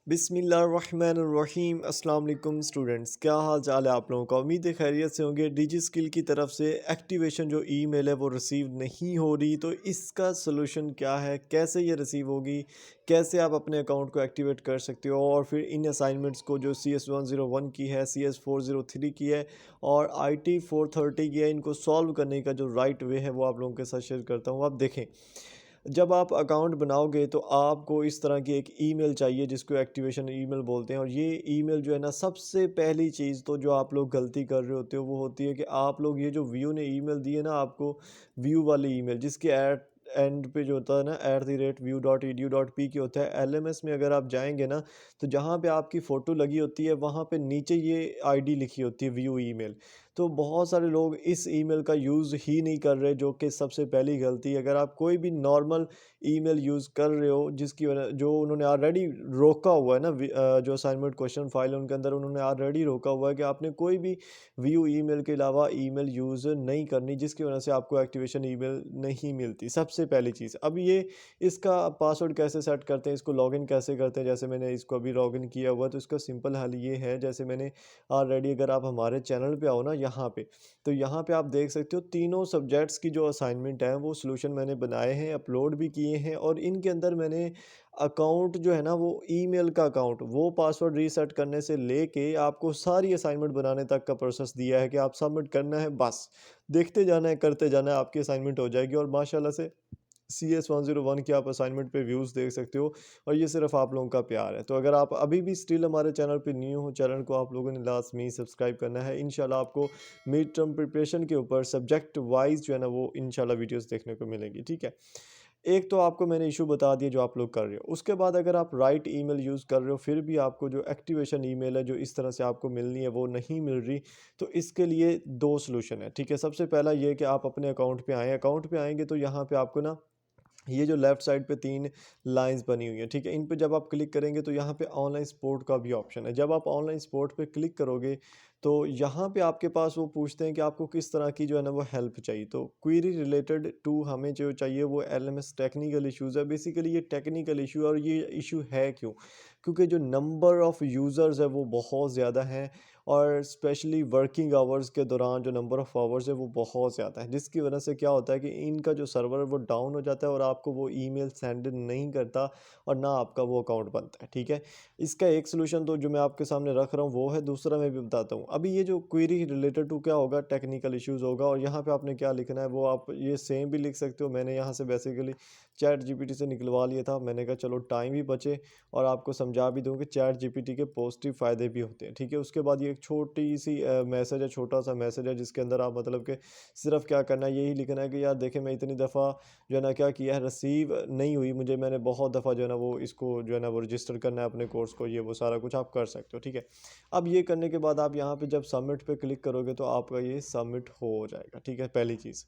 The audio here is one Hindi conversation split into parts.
बिस्मिल्लाहिर्रहमानिर्रहीम अस्सलाम वालेकुम स्टूडेंट्स, क्या हाल चाल है आप लोगों का। उम्मीद है खैरियत से होंगे। डिजी स्किल की तरफ से एक्टिवेशन जो ईमेल है वो रिसीव नहीं हो रही, तो इसका सोल्यूशन क्या है, कैसे ये रिसीव होगी, कैसे आप अपने अकाउंट को एक्टिवेट कर सकते हो, और फिर इन असाइनमेंट्स को जो CS101 की है, CS403 की है और IT430 की है, इनको सॉल्व करने का जो राइट वे है वो आप लोगों के साथ शेयर करता हूँ। आप देखें, जब आप अकाउंट बनाओगे तो आपको इस तरह की एक ईमेल चाहिए जिसको एक्टिवेशन ईमेल बोलते हैं। और ये ईमेल जो है ना, सबसे पहली चीज़ तो जो आप लोग गलती कर रहे होते हो वो होती है कि आप लोग ये जो व्यू ने ईमेल दी है ना आपको, व्यू वाली ईमेल जिसके एट एंड पे जो होता है ना @view.edu.p की होता है, LMS में अगर आप जाएंगे ना तो जहाँ पे आपकी फ़ोटो लगी होती है वहाँ पे नीचे ये आईडी लिखी होती है, व्यू ईमेल। तो बहुत सारे लोग इस ईमेल का यूज़ ही नहीं कर रहे, जो कि सबसे पहली गलती है। अगर आप कोई भी नॉर्मल ईमेल यूज़ कर रहे हो जिसकी वजह जो उन्होंने ऑलरेडी रोका हुआ है ना, जो असाइनमेंट क्वेश्चन फाइल है उनके अंदर उन्होंने ऑलरेडी रोका हुआ है कि आपने कोई भी व्यू ईमेल के अलावा ईमेल यूज़ नहीं करनी, जिसकी वजह से आपको एक्टिवेशन ईमेल नहीं मिलती। सबसे पहली चीज़। अब ये इसका पासवर्ड कैसे सेट करते हैं, इसको लॉगिन कैसे करते हैं। जैसे मैंने इसको अभी लॉगिन किया हुआ है, तो इसका सिंपल हल ये है, जैसे मैंने ऑलरेडी, अगर आप हमारे चैनल पे आओ ना यहाँ पे, तो यहाँ पे आप देख सकते हो तीनों सब्जेक्ट्स की जो असाइनमेंट है वो सॉल्यूशन मैंने बनाए हैं, अपलोड भी किए हैं। और इनके अंदर मैंने अकाउंट जो है ना, वो ईमेल का अकाउंट, वो पासवर्ड रीसेट करने से लेके आपको सारी असाइनमेंट बनाने तक का प्रोसेस दिया है कि आप सबमिट करना है, बस देखते जाना है, करते जाना है, आपकी असाइनमेंट हो जाएगी। और माशाल्लाह से CS101 की आप असाइनमेंट पे व्यूज़ देख सकते हो। और ये सिर्फ आप लोगों का प्यार है। तो अगर आप अभी भी स्टिल हमारे चैनल पे न्यू हो, चैनल को आप लोगों ने लाजमी सब्सक्राइब करना है। इंशाल्लाह आपको मिड टर्म प्रिपरेशन के ऊपर सब्जेक्ट वाइज जो है ना वो इंशाल्लाह वीडियोस देखने को मिलेंगी, ठीक है। एक तो आपको मैंने इशू बता दिया जो आप लोग कर रहे हो। उसके बाद अगर आप राइट ईमेल यूज़ कर रहे हो फिर भी आपको जो एक्टिवेशन ईमेल है जो इस तरह से आपको मिलनी है वो नहीं मिल रही, तो इसके लिए दो सॉल्यूशन है, ठीक है। सबसे पहला ये कि आप अपने अकाउंट पे आएँ। अकाउंट पे आएँगे तो यहाँ पे आपको ना ये जो लेफ्ट साइड पे 3 लाइंस बनी हुई हैं, ठीक है? इन पे जब आप क्लिक करेंगे तो यहाँ पे ऑनलाइन सपोर्ट का भी ऑप्शन है। जब आप ऑनलाइन सपोर्ट पे क्लिक करोगे तो यहाँ पे आपके पास वो पूछते हैं कि आपको किस तरह की जो है ना वो हेल्प चाहिए। तो क्वेरी रिलेटेड टू हमें जो चाहिए वो LMS टेक्निकल इश्यूज़ है। बेसिकली ये टेक्निकल इश्यू है, और ये इश्यू है क्यों? क्योंकि जो नंबर ऑफ़ यूज़र्स है वो बहुत ज़्यादा है, और स्पेशली वर्किंग आवर्स के दौरान जो नंबर ऑफ़ आवर्स है वो बहुत ज़्यादा है, जिसकी वजह से क्या होता है कि इनका जो सर्वर है वो डाउन हो जाता है और आपको वो ईमेल सेंड नहीं करता, और ना आपका वो अकाउंट बनता है, ठीक है। इसका एक सोल्यूशन तो जो मैं आपके सामने रख रहा हूँ वो है, दूसरा मैं भी बताता हूँ। अभी ये जो क्वेरी रिलेटेड टू क्या होगा, टेक्निकल इश्यूज़ होगा, और यहाँ पे आपने क्या लिखना है वो आप ये सेम भी लिख सकते हो। मैंने यहाँ से बेसिकली चैट जीपीटी से निकलवा लिया था। मैंने कहा चलो टाइम भी बचे और आपको समझा भी दूँ कि चैट जीपीटी के पॉजिटिव फ़ायदे भी होते हैं, ठीक है। उसके बाद ये एक छोटी-सी मैसेज है, छोटा-सा मैसेज है, जिसके अंदर आप मतलब कि सिर्फ़ क्या करना है, यही लिखना है कि यार देखिए, मैं इतनी दफ़ा जो है ना क्या किया है, रिसीव नहीं हुई मुझे, मैंने बहुत दफ़ा जो है ना वो इसको जो है ना वो रजिस्टर करना है अपने कोर्स को, ये वो सारा कुछ आप कर सकते हो, ठीक है। अब ये करने के बाद आप यहाँ पे जब सबमिट पे क्लिक करोगे तो आपका ये सबमिट हो जाएगा, ठीक है, पहली चीज़।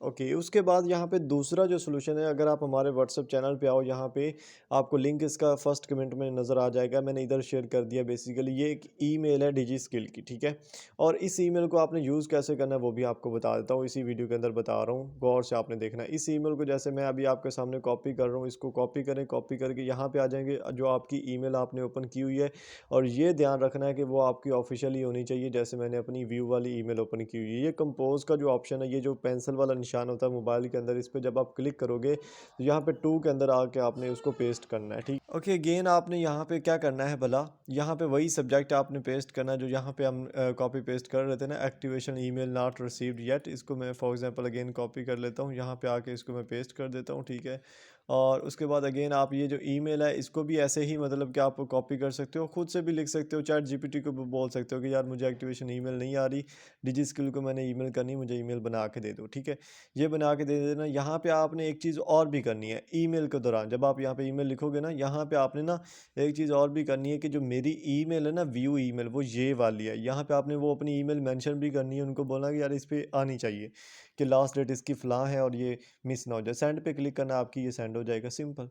ओके, उसके बाद यहाँ पे दूसरा जो सॉल्यूशन है, अगर आप हमारे व्हाट्सएप चैनल पे आओ, यहाँ पे आपको लिंक इसका फर्स्ट कमेंट में नज़र आ जाएगा, मैंने इधर शेयर कर दिया। बेसिकली ये एक ईमेल है डिजी स्किल की, ठीक है। और इस ईमेल को आपने यूज़ कैसे करना है वो भी आपको बता देता हूँ, इसी वीडियो के अंदर बता रहा हूँ, गौर से आपने देखना है। इस ईमेल को जैसे मैं अभी आपके सामने कॉपी कर रहा हूँ, इसको कॉपी करें, कॉपी करके यहाँ पे आ जाएंगे, जो आपकी ईमेल आपने ओपन की हुई है। और ये ध्यान रखना है कि वो आपकी ऑफिशियल ही होनी चाहिए, जैसे मैंने अपनी व्यू वाली ईमेल ओपन की हुई है। ये कंपोज का जो ऑप्शन है, ये जो पेंसिल वाला निशान होता है मोबाइल के अंदर, इस पे जब आप क्लिक करोगे तो यहाँ पे टू के अंदर आके आपने उसको पेस्ट करना है, ठीक। ओके, अगेन आपने यहाँ पे क्या करना है भला, यहाँ पे वही सब्जेक्ट आपने पेस्ट करना है जो यहाँ पे हम कॉपी पेस्ट कर रहे थे ना, activation email not received yet. इसको मैं फॉर एग्जांपल अगेन कॉपी कर लेता हूँ, यहाँ पे आके इसको मैं पेस्ट कर देता हूँ, ठीक है। और उसके बाद अगेन आप ये जो ईमेल है इसको भी ऐसे ही मतलब कि आप कॉपी कर सकते हो, खुद से भी लिख सकते हो, चैट जीपीटी को भी बोल सकते हो कि यार मुझे एक्टिवेशन ईमेल नहीं आ रही, डिजी स्किल को मैंने ईमेल करनी, मुझे ईमेल बना के दे दो, ठीक है। ये बना के दे देना। यहाँ पे आपने एक चीज़ और भी करनी है ईमेल के दौरान, जब आप यहाँ पे ईमेल लिखोगे ना, यहाँ पे आपने ना एक चीज़ और भी करनी है कि जो मेरी ईमेल है ना, व्यू ईमेल, वो ये वाली है। यहाँ पे आपने वो अपनी ईमेल मेंशन भी करनी है, उनको बोलना कि यार इस पे आनी चाहिए, कि लास्ट डेट इसकी फ़लाँ है और ये मिस ना हो जाए। सेंड पे क्लिक करना, आपकी ये सेंड हो जाएगा, सिंपल।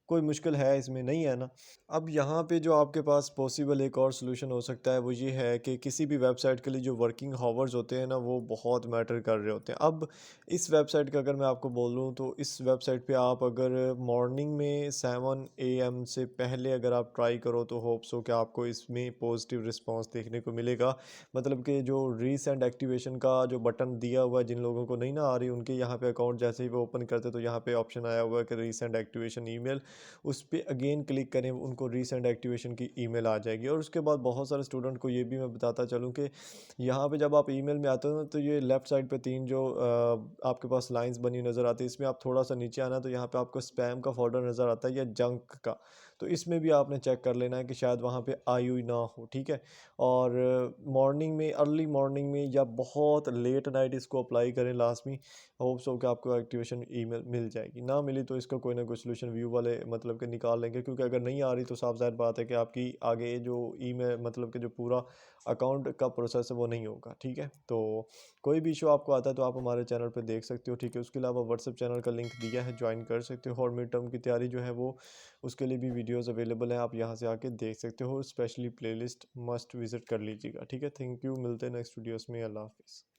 कोई मुश्किल है इसमें, नहीं है ना? अब यहाँ पे जो आपके पास पॉसिबल एक और सॉल्यूशन हो सकता है वो ये है कि किसी भी वेबसाइट के लिए जो वर्किंग हावर्स होते हैं ना वो बहुत मैटर कर रहे होते हैं। अब इस वेबसाइट का अगर मैं आपको बोलूँ तो इस वेबसाइट पे आप अगर मॉर्निंग में 7 एएम से पहले अगर आप ट्राई करो तो होप्स हो कि आपको इसमें पॉजिटिव रिस्पांस देखने को मिलेगा। मतलब कि जो रीसेंट एक्टिवेशन का जो बटन दिया हुआ है, जिन लोगों को नहीं ना आ रही उनके यहाँ पे अकाउंट जैसे ही वो ओपन करते तो यहाँ पे ऑप्शन आया हुआ है कि रीसेंट एक्टिवेशन ईमेल, उस पे अगेन क्लिक करें, उनको रीसेंट एक्टिवेशन की ईमेल आ जाएगी। और उसके बाद बहुत सारे स्टूडेंट को ये भी मैं बताता चलूँ कि यहाँ पे जब आप ईमेल में आते हो ना तो ये लेफ़्ट साइड पे 3 जो आपके पास लाइंस बनी नज़र आती है, इसमें आप थोड़ा-सा नीचे आना तो यहाँ पे आपको स्पैम का फ़ोल्डर नज़र आता है या जंक का। तो इसमें भी आपने चेक कर लेना है कि शायद वहाँ पे आई हुई ना हो, ठीक है? और मॉर्निंग में, अर्ली मॉर्निंग में या बहुत लेट नाइट इसको अप्लाई करें लास्ट में। होप्स हो कि आपको एक्टिवेशन ईमेल मिल जाएगी। ना मिली तो इसका कोई ना कोई सॉल्यूशन व्यू वाले मतलब कि निकाल लेंगे, क्योंकि अगर नहीं आ रही तो साफ ज़ाहिर बात है कि आपकी आगे जो ईमेल मतलब कि जो पूरा अकाउंट का प्रोसेस है वो नहीं होगा, ठीक है? तो कोई भी इशू आपको आता है तो आप हमारे चैनल पे देख सकते हो, ठीक है? उसके अलावा व्हाट्सएप चैनल का लिंक दिया है, ज्वाइन कर सकते हो। और मिड टर्म की तैयारी जो है वो उसके लिए भी वीडियोज़ अवेलेबल हैं, आप यहाँ से आके देख सकते हो। स्पेशली प्लेलिस्ट मस्ट विज़िट कर लीजिएगा, ठीक है? थैंक यू, मिलते हैं नेक्स्ट वीडियोज़ में। अल्लाह हाफ़िज़।